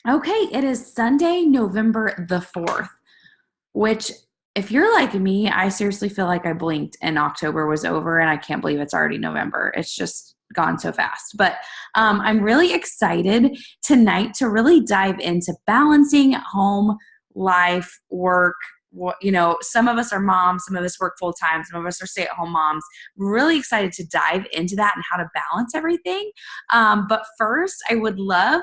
Okay, it is Sunday, November the 4th, which, if you're like me, I seriously feel like I blinked and October was over and I can't believe it's already November. It's just gone so fast. But I'm really excited tonight to really dive into balancing home, life, work. Some of us are moms, some of us work full time, some of us are stay at home moms. Really excited to dive into that and how to balance everything. But first, I would love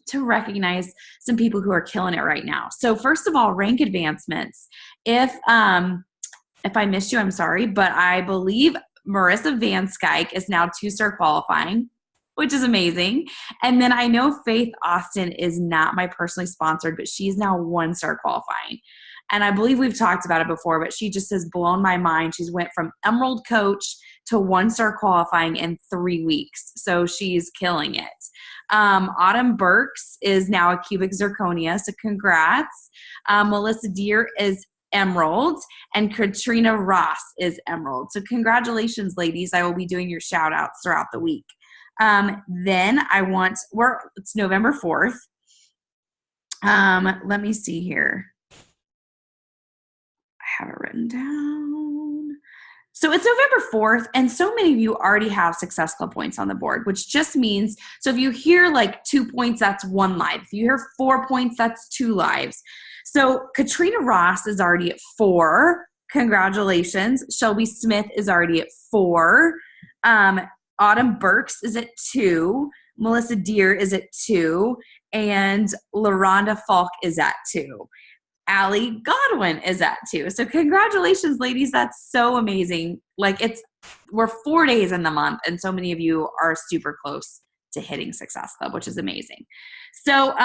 to recognize some people who are killing it right now. So first of all, rank advancements. If I missed you, I'm sorry, but I believe Marissa Van Skyke is now 2-star qualifying, which is amazing. And then I know Faith Austin is not my personally sponsored, but she's now 1-star qualifying. And I believe we've talked about it before, but she just has blown my mind. She's went from Emerald Coach to 1-star qualifying in 3 weeks. So she's killing it. Autumn Burks is now a cubic zirconia, so congrats. Melissa Deer is Emerald, and Katrina Ross is Emerald. So congratulations, ladies. I will be doing your shout outs throughout the week. Then it's November 4th. Let me see here. I have it written down. So it's November 4th, and so many of you already have Success Club points on the board, which just means, so if you hear like 2 points, that's 1 live. If you hear 4 points, that's 2 lives. So Katrina Ross is already at 4. Congratulations. Shelby Smith is already at 4. Autumn Burks is at 2. Melissa Deer is at 2. And LaRonda Falk is at 2. Allie Godwin is at 2. So congratulations, ladies. That's so amazing. We're 4 days in the month, and so many of you are super close to hitting Success Club, which is amazing. So,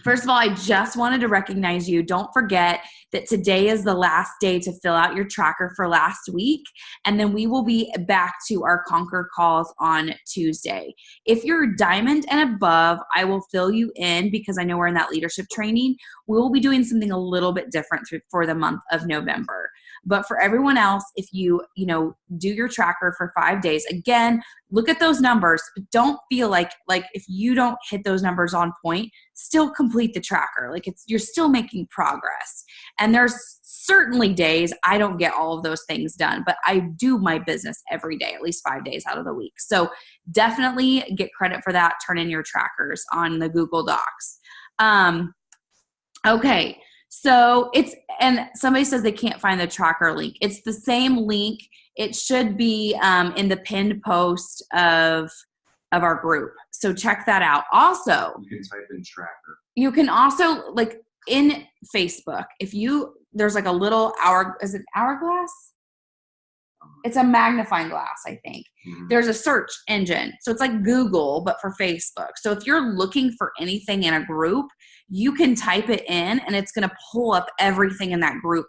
first of all, I just wanted to recognize you. Don't forget that today is the last day to fill out your tracker for last week, and then we will be back to our Conquer calls on Tuesday. If you're diamond and above, I will fill you in because I know we're in that leadership training. We will be doing something a little bit different for the month of November. But for everyone else, if you do your tracker for 5 days, again, look at those numbers, but don't feel like if you don't hit those numbers on point, still complete the tracker. You're still making progress. And there's certainly days I don't get all of those things done, but I do my business every day, at least 5 days out of the week. So definitely get credit for that. Turn in your trackers on the Google Docs. Okay. So and somebody says they can't find the tracker link. It's the same link. It should be in the pinned post of our group. So check that out. Also, you can type in tracker. You can also, in Facebook, there's a little is it hourglass? It's a magnifying glass, I think. Mm-hmm. There's a search engine. So it's like Google, but for Facebook. So if you're looking for anything in a group, you can type it in and it's going to pull up everything in that group.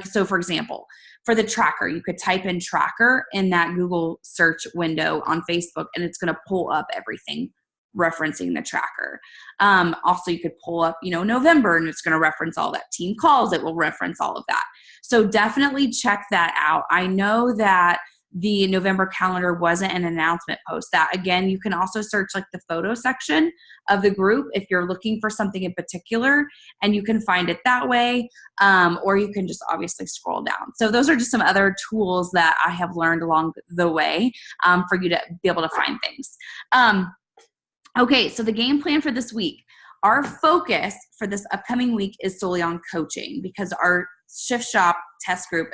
So for example, for the tracker, you could type in tracker in that Google search window on Facebook and it's going to pull up everything referencing the tracker. Also, you could pull up, November and it's going to reference all that. Team calls, it will reference all of that. So definitely check that out. I know that the November calendar wasn't an announcement post. That, again, you can also search the photo section of the group if you're looking for something in particular, and you can find it that way, or you can just obviously scroll down. So those are just some other tools that I have learned along the way for you to be able to find things. Okay, so the game plan for this week. Our focus for this upcoming week is solely on coaching because our Shift Shop test group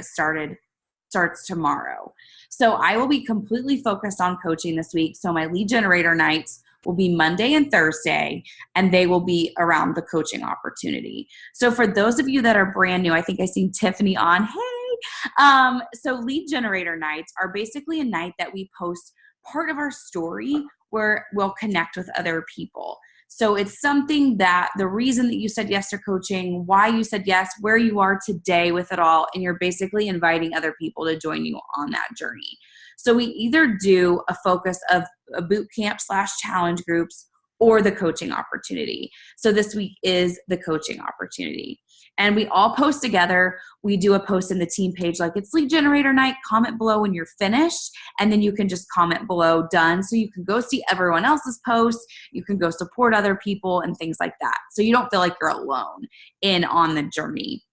starts tomorrow. So I will be completely focused on coaching this week. So my lead generator nights will be Monday and Thursday, and they will be around the coaching opportunity. So for those of you that are brand new, I think I seen Tiffany on. Hey! So lead generator nights are basically a night that we post part of our story where we'll connect with other people. So it's something that the reason that you said yes to coaching, why you said yes, where you are today with it all, and you're basically inviting other people to join you on that journey. So we either do a focus of a boot camp /challenge groups, or the coaching opportunity. So this week is the coaching opportunity. And we all post together. We do a post in the team page like it's lead generator night. Comment below when you're finished. And then you can just comment below done. So you can go see everyone else's posts. You can go support other people and things like that. So you don't feel like you're alone on the journey.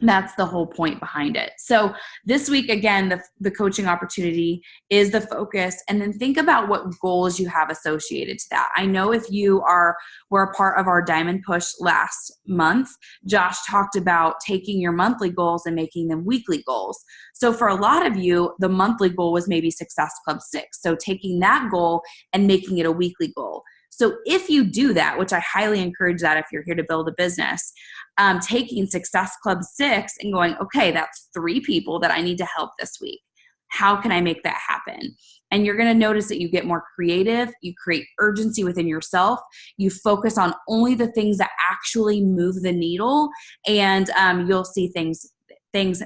That's the whole point behind it. So this week, again, the coaching opportunity is the focus. And then think about what goals you have associated to that. I know if you were a part of our Diamond Push last month, Josh talked about taking your monthly goals and making them weekly goals. So for a lot of you, the monthly goal was maybe Success Club 6. So taking that goal and making it a weekly goal. So if you do that, which I highly encourage that if you're here to build a business, taking Success Club 6 and going, okay, that's 3 people that I need to help this week. How can I make that happen? And you're going to notice that you get more creative. You create urgency within yourself. You focus on only the things that actually move the needle, and you'll see things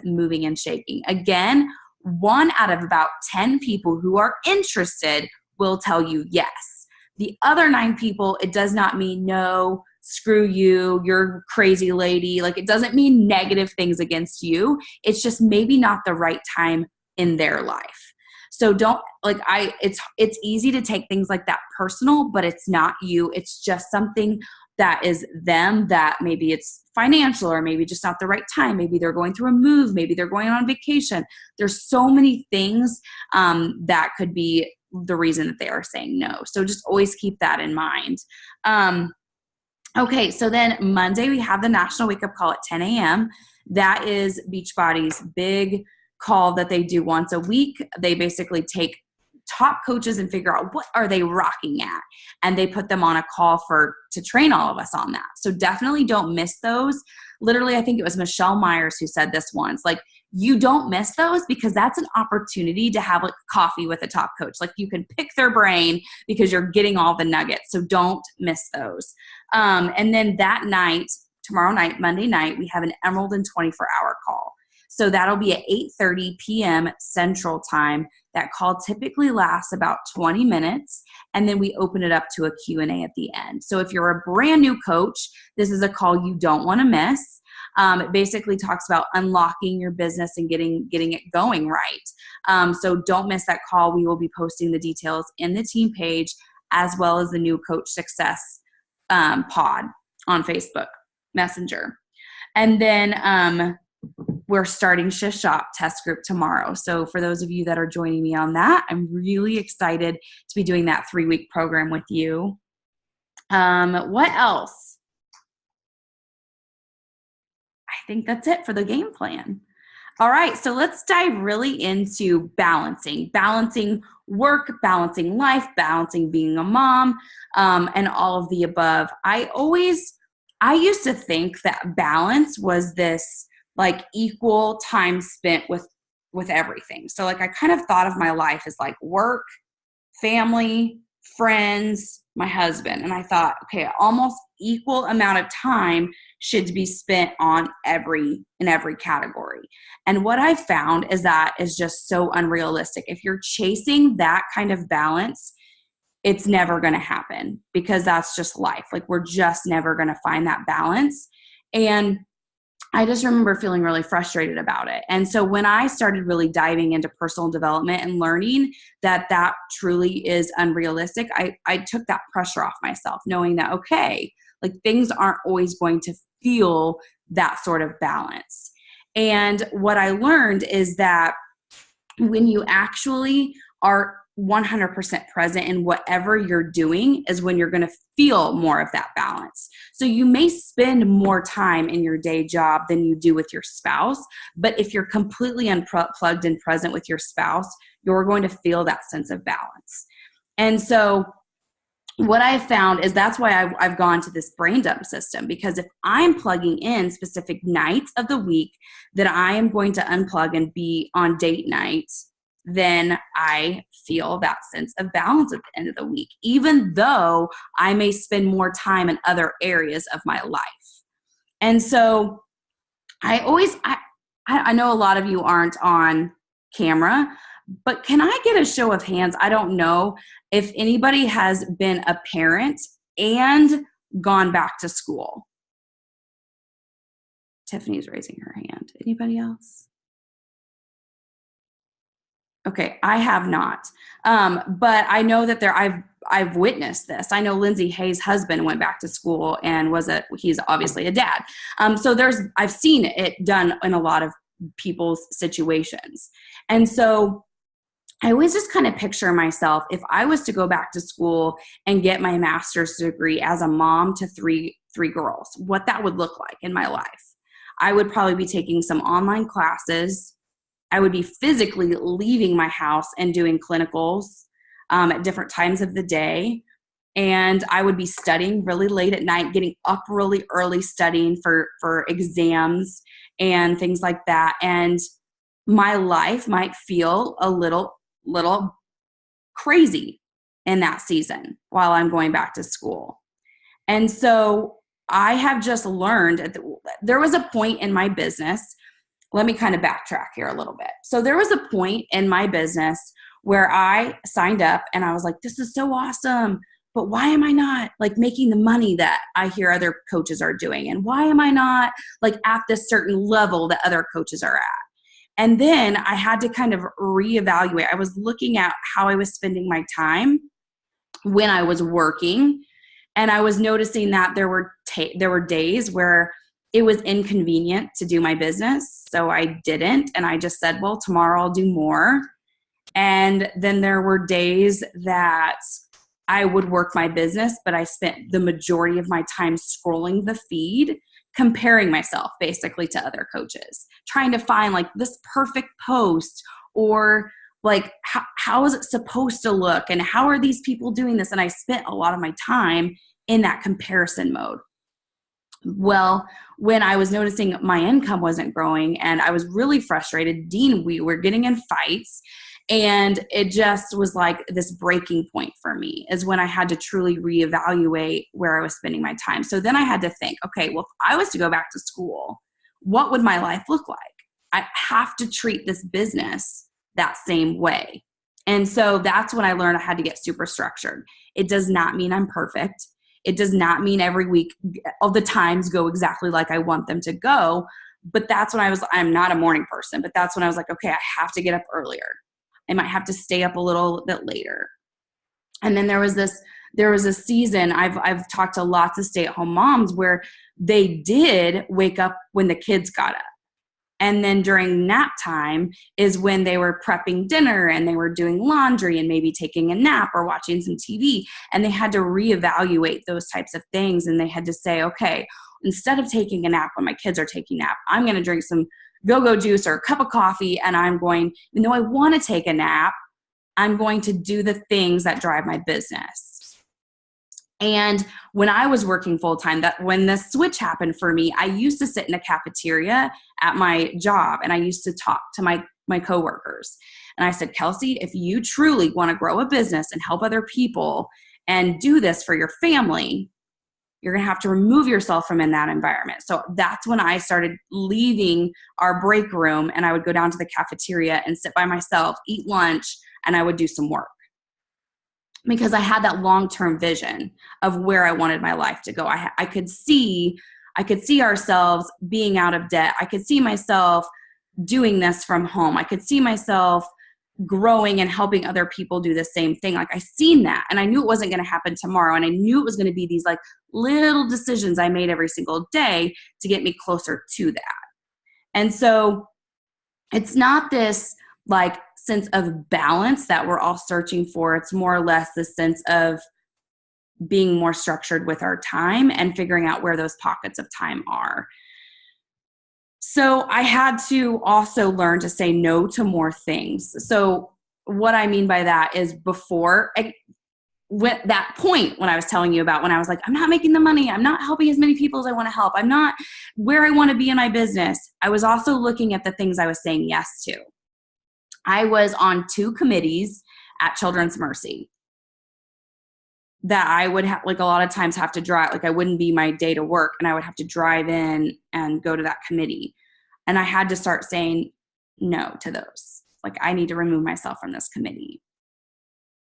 moving and shaking. Again, 1 out of about 10 people who are interested will tell you yes. The other 9 people, it does not mean no, screw you, you're crazy lady. Like, it doesn't mean negative things against you. It's just maybe not the right time in their life. So it's easy to take things like that personal, but it's not you. It's just something that is them, that maybe it's financial or maybe just not the right time. Maybe they're going through a move. Maybe they're going on vacation. There's so many things that could be the reason that they are saying no. So just always keep that in mind. Okay, so then Monday we have the National Wake Up Call at 10 a.m. That is Beachbody's big call that they do once a week. They basically take top coaches and figure out what are they rocking at, and they put them on a call to train all of us on that. So definitely don't miss those. Literally, I think it was Michelle Myers who said this once, like, you don't miss those because that's an opportunity to have like coffee with a top coach. Like, you can pick their brain because you're getting all the nuggets. So don't miss those. And then that night, tomorrow night, Monday night, we have an Emerald and 24-hour call. So that'll be at 8:30 p.m. Central Time. That call typically lasts about 20 minutes, and then we open it up to a Q&A at the end. So if you're a brand new coach, this is a call you don't want to miss. It basically talks about unlocking your business and getting it going right. So don't miss that call. We will be posting the details in the team page, as well as the new Coach Success pod on Facebook Messenger. And then we're starting Shift Shop test group tomorrow. So for those of you that are joining me on that, I'm really excited to be doing that 3-week program with you. What else? I think that's it for the game plan. All right, so let's dive really into balancing work, balancing life, balancing being a mom, and all of the above. I used to think that balance was this like equal time spent with everything. So like I kind of thought of my life as like work, family, friends, my husband. And I thought, okay, almost equal amount of time should be spent in every category. And what I found is that is just so unrealistic. If you're chasing that kind of balance, it's never going to happen, because that's just life. Like, we're just never going to find that balance. And I just remember feeling really frustrated about it. And so when I started really diving into personal development and learning that truly is unrealistic, I took that pressure off myself, knowing that, okay, like, things aren't always going to feel that sort of balance. And what I learned is that when you actually are 100% present in whatever you're doing is when you're going to feel more of that balance. So you may spend more time in your day job than you do with your spouse, but if you're completely unplugged and present with your spouse, you're going to feel that sense of balance. And so what I've found is that's why I've gone to this brain dump system, because if I'm plugging in specific nights of the week that I am going to unplug and be on date nights, then I feel that sense of balance at the end of the week, even though I may spend more time in other areas of my life. And so I know a lot of you aren't on camera, but can I get a show of hands? I don't know if anybody has been a parent and gone back to school. Tiffany's raising her hand. Anybody else? Okay, I have not. But I know that I've witnessed this. I know Lindsay Hayes' husband went back to school and he's obviously a dad. So I've seen it done in a lot of people's situations. And so I always just kind of picture myself, if I was to go back to school and get my master's degree as a mom to three girls, what that would look like in my life. I would probably be taking some online classes. I would be physically leaving my house and doing clinicals at different times of the day. And I would be studying really late at night, getting up really early studying for exams and things like that. And my life might feel a little crazy in that season while I'm going back to school. And so I have just learned there was a point in my business. Let me kind of backtrack here a little bit. So there was a point in my business where I signed up and I was like, this is so awesome, but why am I not like making the money that I hear other coaches are doing? And why am I not like at this certain level that other coaches are at? And then I had to kind of reevaluate. I was looking at how I was spending my time when I was working. And I was noticing that there were days where it was inconvenient to do my business. So I didn't. And I just said, well, tomorrow I'll do more. And then there were days that I would work my business, but I spent the majority of my time scrolling the feed, comparing myself basically to other coaches, trying to find like this perfect post or like how is it supposed to look and how are these people doing this? And I spent a lot of my time in that comparison mode. Well, when I was noticing my income wasn't growing and I was really frustrated, Dean, we were getting in fights, and it just was like this breaking point for me is when I had to truly reevaluate where I was spending my time. So then I had to think, okay, well, if I was to go back to school, what would my life look like? I have to treat this business that same way. And so that's when I learned I had to get super structured. It does not mean I'm perfect. It does not mean every week all the times go exactly like I want them to go. But that's when I'm not a morning person, but that's when I was like, okay, I have to get up earlier. I might have to stay up a little bit later. And then there was a season, I've talked to lots of stay-at-home moms where they did wake up when the kids got up. And then during nap time is when they were prepping dinner and they were doing laundry and maybe taking a nap or watching some TV. And they had to reevaluate those types of things. And they had to say, okay, instead of taking a nap when my kids are taking a nap, I'm going to drink some go-go juice or a cup of coffee. And even though I want to take a nap, I'm going to do the things that drive my business. And when I was working full-time, when the switch happened for me, I used to sit in a cafeteria at my job and I used to talk to my coworkers. And I said, Kelsey, if you truly want to grow a business and help other people and do this for your family, you're going to have to remove yourself from in that environment. So that's when I started leaving our break room and I would go down to the cafeteria and sit by myself, eat lunch, and I would do some work. Because I had that long-term vision of where I wanted my life to go. I could see ourselves being out of debt. I could see myself doing this from home. I could see myself growing and helping other people do the same thing. Like I seen that and I knew it wasn't going to happen tomorrow. And I knew it was going to be these like little decisions I made every single day to get me closer to that. And so it's not this like sense of balance that we're all searching for. It's more or less the sense of being more structured with our time and figuring out where those pockets of time are. So I had to also learn to say no to more things. So what I mean by that is that point when I was telling you about when I was like, I'm not making the money. I'm not helping as many people as I want to help. I'm not where I want to be in my business. I was also looking at the things I was saying yes to. I was on 2 committees at Children's Mercy that I would have, like a lot of times have to drive, like I wouldn't be my day to work and I would have to drive in and go to that committee. And I had to start saying no to those. Like I need to remove myself from this committee.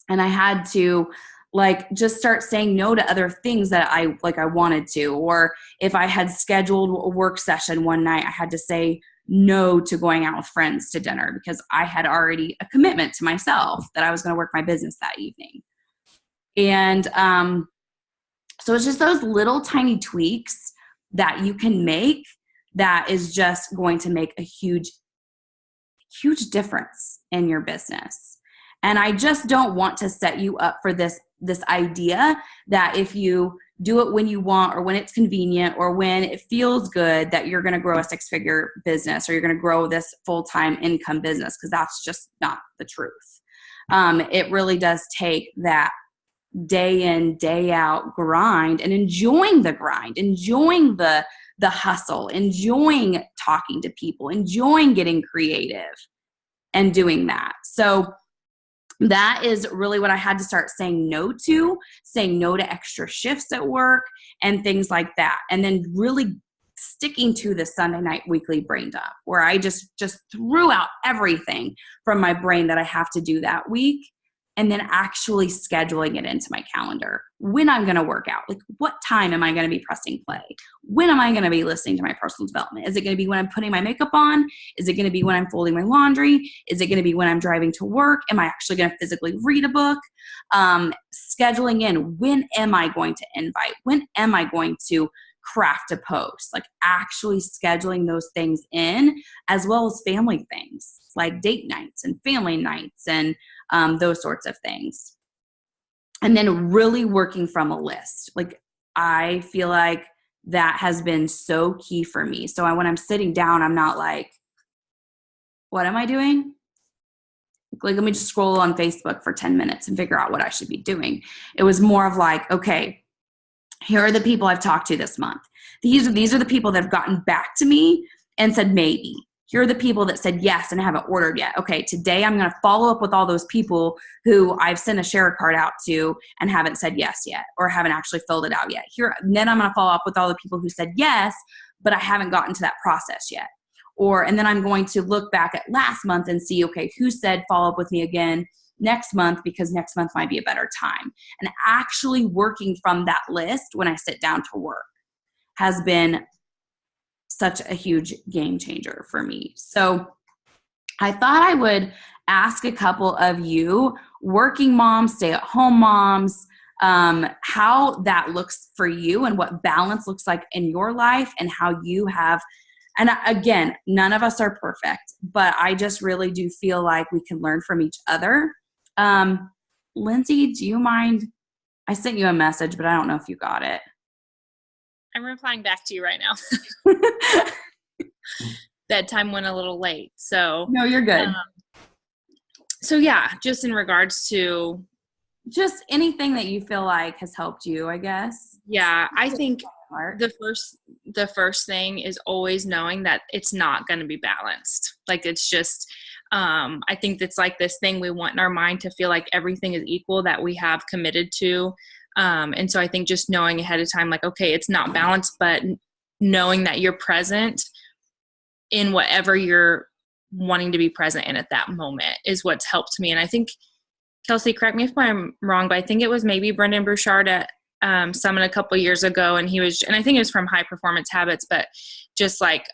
And I had to like just start saying no to other things that I wanted to. Or if I had scheduled a work session one night, I had to say no to going out with friends to dinner because I had already a commitment to myself that I was going to work my business that evening. And so it's just those little tiny tweaks that you can make that is just going to make a huge difference in your business. And I just don't want to set you up for this idea that if you do it when you want or when it's convenient or when it feels good that you're going to grow a 6-figure business or you're going to grow this full-time income business, because that's just not the truth. It really does take that day in, day out grind and enjoying the grind, enjoying the hustle, enjoying talking to people, enjoying getting creative and doing that. So that is really what I had to start saying no to extra shifts at work and things like that. And then really sticking to the Sunday night weekly brain dump where I just threw out everything from my brain that I have to do that week. And then actually scheduling it into my calendar. When I'm going to work out, like what time am I going to be pressing play? When am I going to be listening to my personal development? Is it going to be when I'm putting my makeup on? Is it going to be when I'm folding my laundry? Is it going to be when I'm driving to work? Am I actually going to physically read a book? Scheduling in, when am I going to invite? When am I going to craft a post? Like actually scheduling those things in, as well as family things like date nights and family nights and those sorts of things. And then really working from a list. Like I feel like that has been so key for me. So when I'm sitting down, I'm not like, what am I doing? Like, let me just scroll on Facebook for 10 minutes and figure out what I should be doing. It was more of like, okay, here are the people I've talked to this month. These are the people that have gotten back to me and said maybe. Here are the people that said yes and haven't ordered yet. Okay, today I'm going to follow up with all those people who I've sent a share card out to and haven't said yes yet or haven't actually filled it out yet. Then I'm going to follow up with all the people who said yes, but I haven't gotten to that process yet. And then I'm going to look back at last month and see, okay, who said follow up with me again next month, because next month might be a better time. And actually working from that list when I sit down to work has been such a huge game changer for me. So I thought I would ask a couple of you working moms, stay-at-home moms, how that looks for you and what balance looks like in your life and how you have, and again, none of us are perfect, but I just really do feel like we can learn from each other. Lindsay, do you mind? I sent you a message, but I don't know if you got it. I'm replying back to you right now. Bedtime went a little late. So no, you're good. So yeah, just in regards to just anything that you feel like has helped you, I guess. Yeah, I think the first thing is always knowing that it's not going to be balanced. Like it's just, I think it's like this thing we want in our mind to feel like everything is equal that we have committed to. And so I think just knowing ahead of time, like, okay, it's not balanced, but knowing that you're present in whatever you're wanting to be present in at that moment is what's helped me. And I think, Kelsey, correct me if I'm wrong, but I think it was maybe Brendan Burchard at Summit a couple of years ago. And I think it was from High Performance Habits, but just like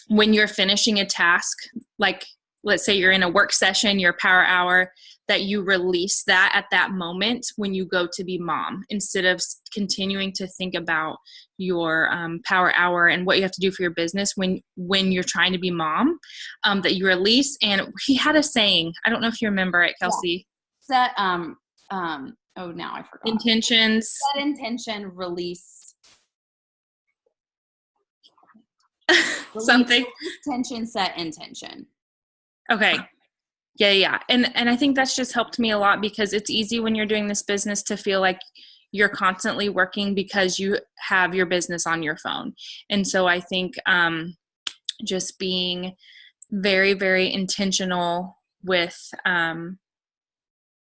when you're finishing a task, like let's say you're in a work session, your power hour, that you release that at that moment when you go to be mom, instead of continuing to think about your power hour and what you have to do for your business when you're trying to be mom, that you release. And he had a saying, I don't know if you remember it, Kelsey. Yeah. Oh, now I forgot. Intentions. Set intention, release. Something. Intention, set intention. Okay. Yeah. And I think that's just helped me a lot, because it's easy when you're doing this business to feel like you're constantly working because you have your business on your phone. And so I think just being very, very intentional with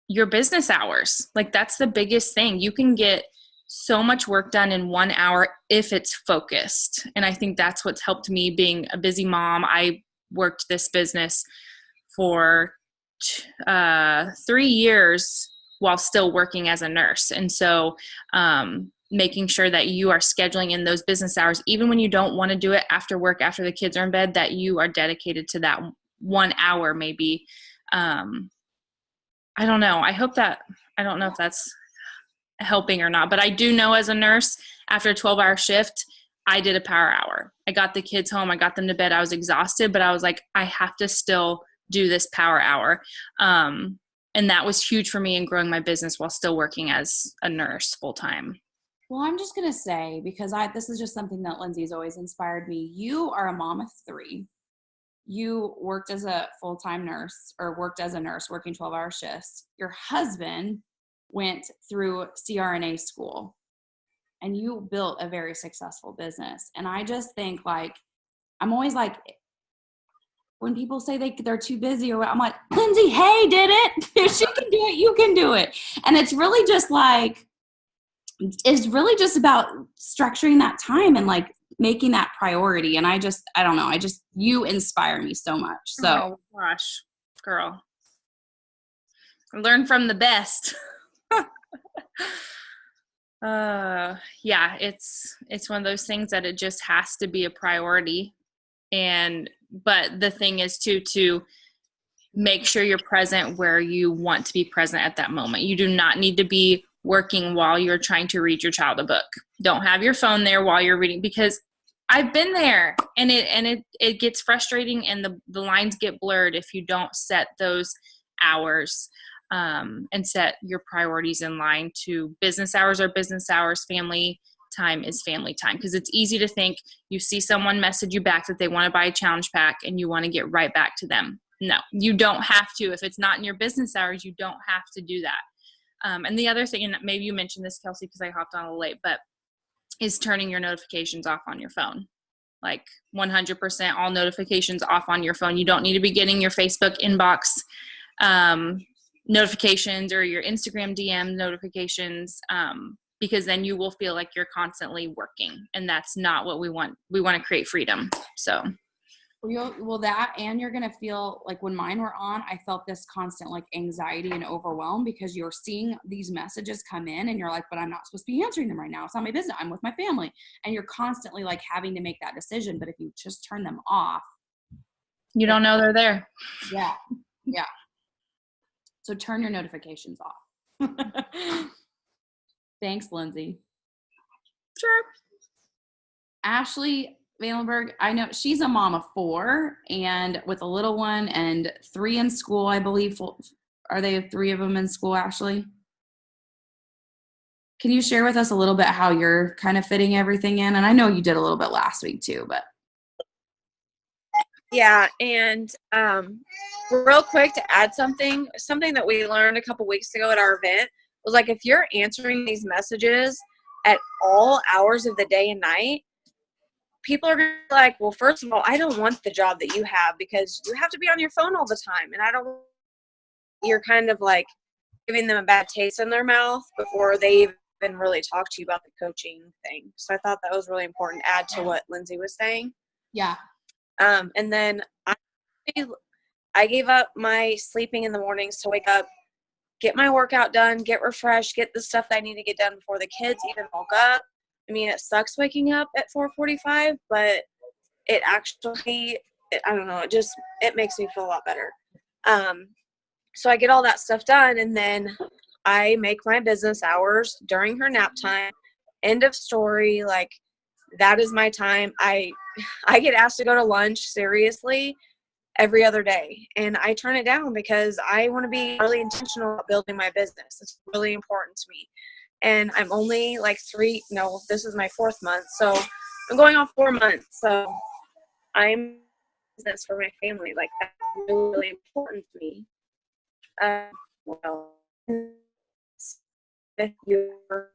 your business hours. Like that's the biggest thing. You can get so much work done in 1 hour if it's focused. And I think that's what's helped me being a busy mom. I worked this business for 3 years while still working as a nurse. And so making sure that you are scheduling in those business hours, even when you don't want to do it after work, after the kids are in bed, that you are dedicated to that 1 hour maybe. I don't know. I don't know if that's helping or not, but I do know as a nurse, after a 12-hour shift, I did a power hour. I got the kids home. I got them to bed. I was exhausted, but I was like, I have to still do this power hour. And that was huge for me in growing my business while still working as a nurse full time. Well, I'm just going to say, because this is just something that Lindsay's always inspired me. You are a mom of 3. You worked as a full-time nurse, or worked as a nurse working 12-hour shifts. Your husband went through CRNA school, and you built a very successful business. And I just think, like, I'm always like, when people say they're too busy, or I'm like, Lindsay, hey, did it? If she can do it, you can do it. And it's really just about structuring that time and like making that priority. And I don't know. You inspire me so much. So, oh gosh, girl, learn from the best. Yeah, it's one of those things that it just has to be a priority. But the thing is to make sure you're present where you want to be present at that moment. You do not need to be working while you're trying to read your child a book. Don't have your phone there while you're reading, because I've been there, and it gets frustrating, and the lines get blurred if you don't set those hours and set your priorities in line to business hours are business hours, family time is family time. Because it's easy to think you see someone message you back that they want to buy a challenge pack and you want to get right back to them. No, you don't have to. If it's not in your business hours, you don't have to do that. And the other thing, and maybe you mentioned this, Kelsey, because I hopped on a little late, but is turning your notifications off on your phone. Like 100% all notifications off on your phone. You don't need to be getting your Facebook inbox notifications or your Instagram DM notifications, because then you will feel like you're constantly working, and that's not what we want. We want to create freedom. So well, that, and you're going to feel like, when mine were on, I felt this constant like anxiety and overwhelm, because you're seeing these messages come in and you're like, but I'm not supposed to be answering them right now. It's not my business. I'm with my family. And you're constantly like having to make that decision. But if you just turn them off, you don't know they're there. Yeah. Yeah. So turn your notifications off. Thanks, Lindsay. Sure. Ashley Valenberg, I know she's a mom of 4, and with a little one and 3 in school, I believe. Are they 3 of them in school, Ashley? Can you share with us a little bit how you're kind of fitting everything in? And I know you did a little bit last week too, but. Yeah, and real quick to add something that we learned a couple weeks ago at our event was, like, if you're answering these messages at all hours of the day and night, people are going to be like, well, first of all, I don't want the job that you have, because you have to be on your phone all the time, and you're kind of like giving them a bad taste in their mouth before they even really talk to you about the coaching thing. So I thought that was really important to add to what Lindsay was saying. Yeah. And then I gave up my sleeping in the mornings to wake up, get my workout done, get refreshed, get the stuff that I need to get done before the kids even woke up. I mean, it sucks waking up at 4:45, but it actually, I don't know, it makes me feel a lot better. So I get all that stuff done, and then I make my business hours during her nap time. End of story. Like, that is my time. I get asked to go to lunch, seriously, every other day. And I turn it down because I want to be really intentional about building my business. It's really important to me. And I'm only like this is my 4th month. So I'm going on 4 months. So I'm business for my family. Like, that's really, really important to me. If your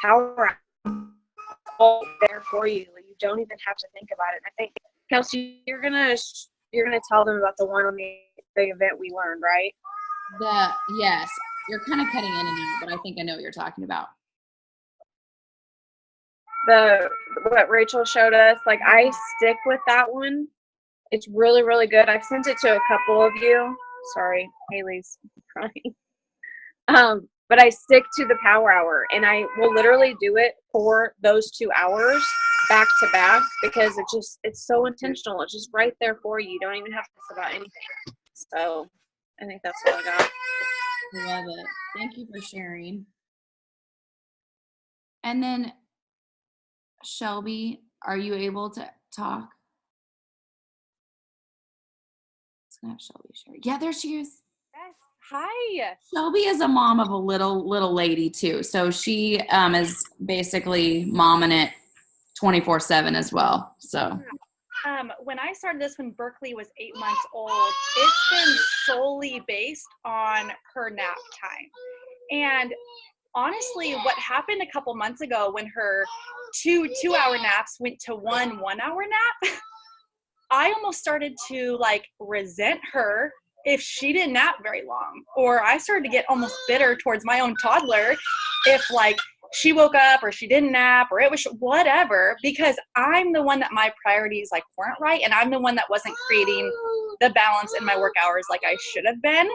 power all there for you. You don't even have to think about it. And I think, Kelsey, you're gonna tell them about the one on the event we learned, right? Yes, you're kind of cutting in and out, but I think I know what you're talking about. What Rachel showed us, like, I stick with that one. It's really, really good. I've sent it to a couple of you. Sorry, Haley's crying. But I stick to the power hour, and I will literally do it for those 2 hours back to back because it's so intentional. It's just right there for you. You don't even have to think about anything. So I think that's all I got. Love it. Thank you for sharing. And then Shelby, are you able to talk? Let's have Shelby share. Yeah, there she is. Yes. Hi. Shelby is a mom of a little lady too. So she is basically momming it 24/7 as well. So When I started this when Berkeley was 8 months old, it's been solely based on her nap time. And honestly, what happened a couple months ago when her two-hour naps went to 1 hour nap, I almost started to like resent her if she didn't nap very long. Or I started to get almost bitter towards my own toddler if like she woke up or she didn't nap or it was whatever, because I'm the one that my priorities like weren't right, and I'm the one that wasn't creating the balance in my work hours like I should have been.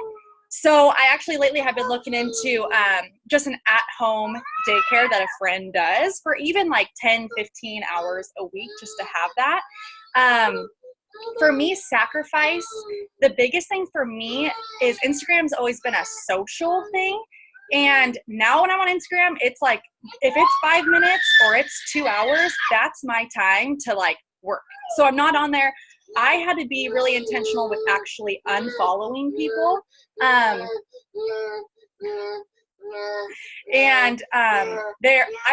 So I actually lately have been looking into just an at-home daycare that a friend does for even like 10, 15 hours a week just to have that. For me, sacrifice, the biggest thing for me is Instagram's always been a social thing. And now when I'm on Instagram, it's like, if it's 5 minutes or it's 2 hours, that's my time to like work. So I'm not on there. I had to be really intentional with actually unfollowing people. I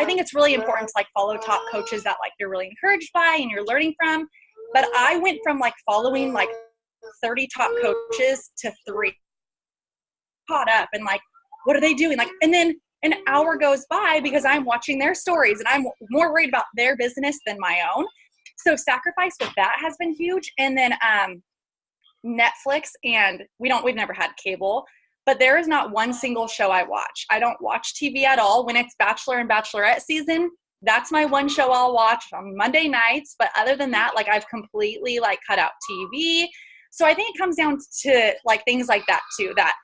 think it's really important to like follow top coaches that like you're really encouraged by and you're learning from. But I went from like following like 30 top coaches to 3, caught up and like, what are they doing? Like, and then an hour goes by because I'm watching their stories and I'm more worried about their business than my own. So sacrifice with that has been huge. And then Netflix, and we've never had cable, but there is not one single show I watch. I don't watch TV at all. When it's Bachelor and Bachelorette season, that's my one show I'll watch on Monday nights. But other than that, like I've completely like cut out TV. So I think it comes down to like things like that too, that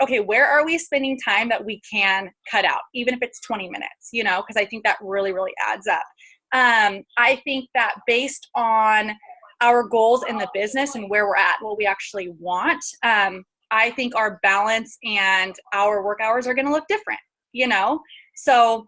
okay, where are we spending time that we can cut out, even if it's 20 minutes, you know, because I think that really, really adds up. I think that based on our goals in the business and where we're at, what we actually want, I think our balance and our work hours are going to look different, you know? So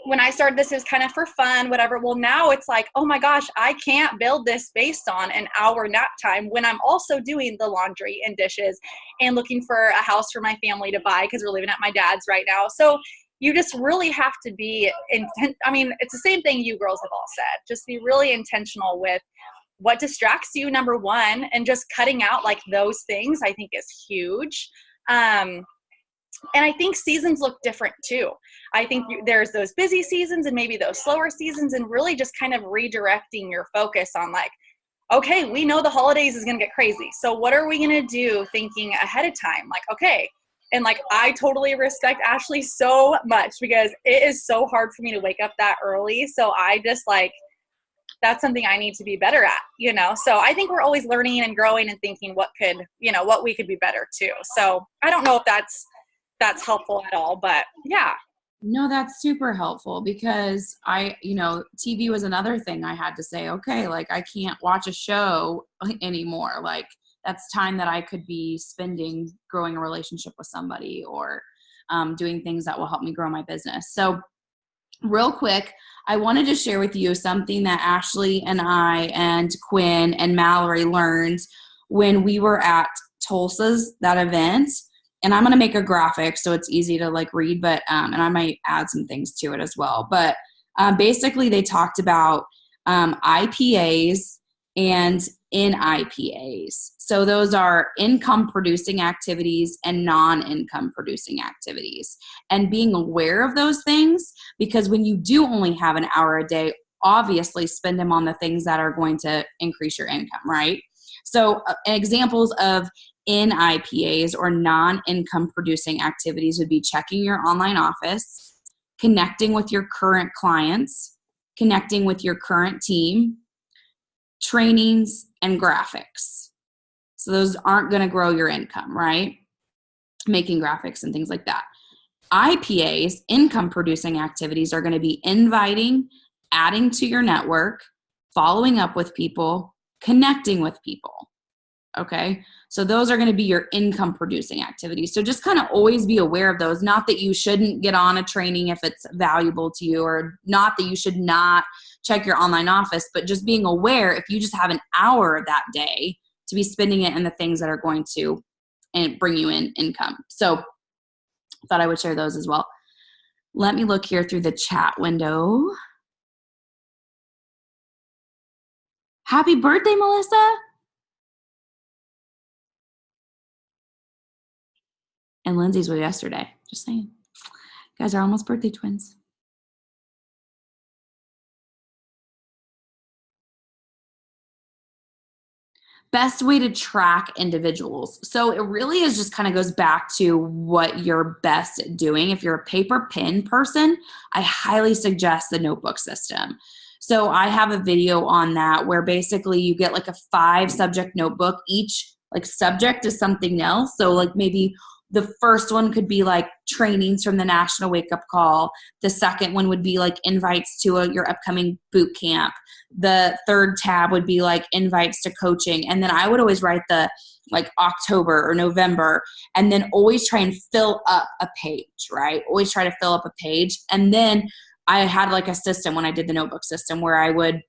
when I started this, it was kind of for fun, whatever. Well, now it's like, oh my gosh, I can't build this based on an hour nap time when I'm also doing the laundry and dishes and looking for a house for my family to buy because we're living at my dad's right now. So you just really have to be I mean, it's the same thing you girls have all said. Just be really intentional with what distracts you, number one, and just cutting out like those things I think is huge. And I think seasons look different too. I think there's those busy seasons and maybe those slower seasons, and really just kind of redirecting your focus on like, okay, we know the holidays is going to get crazy. So what are we going to do thinking ahead of time? Like, okay. And like, I totally respect Ashley so much because it is so hard for me to wake up that early. So I just like, that's something I need to be better at, you know? So I think we're always learning and growing and thinking what we could be better too. So I don't know if that's helpful at all, but yeah. No, that's super helpful because TV was another thing I had to say, okay, like I can't watch a show anymore. Like that's time that I could be spending growing a relationship with somebody or doing things that will help me grow my business. So real quick, I wanted to share with you something that Ashley and I and Quinn and Mallory learned when we were at Tulsa's, that event. And I'm going to make a graphic so it's easy to like read, but and I might add some things to it as well. But basically they talked about IPAs and NIPAs. So those are income producing activities and non-income producing activities. And being aware of those things, because when you do only have an hour a day, obviously spend them on the things that are going to increase your income, right? So examples of NIPAs or non-income producing activities would be checking your online office, connecting with your current clients, connecting with your current team, trainings, and graphics. So those aren't going to grow your income, right? making graphics and things like that. IPAs, income producing activities, are going to be inviting, adding to your network, following up with people, connecting with people. Okay. So those are going to be your income producing activities. So just kind of always be aware of those. Not that you shouldn't get on a training if it's valuable to you, or not that you should not check your online office, but just being aware if you just have an hour that day to be spending it in the things that are going to and bring you in income. So thought I would share those as well. Let me look here through the chat window. Happy birthday, Melissa. And Lindsay's was yesterday. Just saying. You guys are almost birthday twins. Best way to track individuals. So it really is just kind of goes back to what you're best at doing. If you're a paper pen person, I highly suggest the notebook system. So I have a video on that where basically you get like a 5-subject notebook. Each like subject is something else. So like maybe the first one could be like trainings from the National Wake Up Call. The second one would be like invites to your upcoming boot camp. The third tab would be like invites to coaching. And then I would always write the like October or November, and then always try and fill up a page, right? Always try to fill up a page. And then I had like a system when I did the notebook system where I would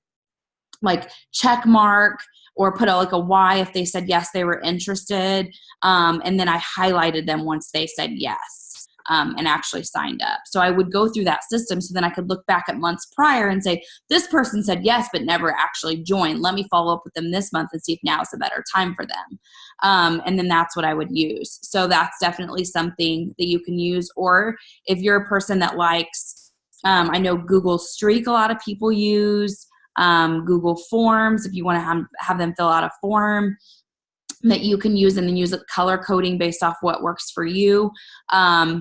like check mark or put like a Y if they said yes, they were interested. And then I highlighted them once they said yes and actually signed up. So I would go through that system so then I could look back at months prior and say, this person said yes, but never actually joined. Let me follow up with them this month and see if now is a better time for them. And then that's what I would use. So that's definitely something that you can use. Or if you're a person that likes, I know Google Streak, a lot of people use. Google Forms, if you want to have them fill out a form that you can use, and then use color coding based off what works for you.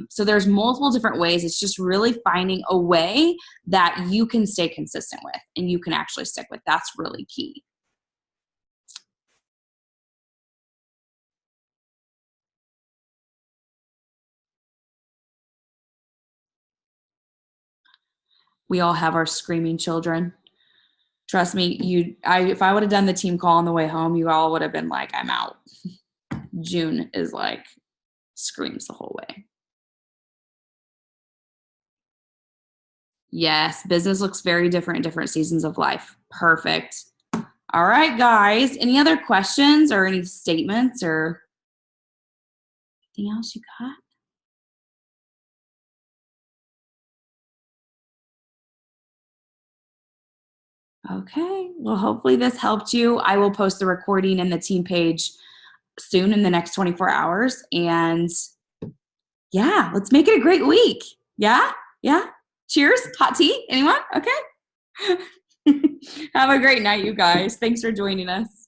So there's multiple different ways. It's just really finding a way that you can stay consistent with and you can actually stick with. That's really key. We all have our screaming children. Trust me, if I would have done the team call on the way home, you all would have been like, I'm out. June is like, screams the whole way. Yes, business looks very different in different seasons of life. Perfect. All right, guys. Any other questions or any statements or anything else you got? Okay, well, hopefully this helped you. I will post the recording in the team page soon in the next 24 hours. And yeah, let's make it a great week. Yeah? Yeah? Cheers. Hot tea? Anyone? Okay. Have a great night, you guys. Thanks for joining us.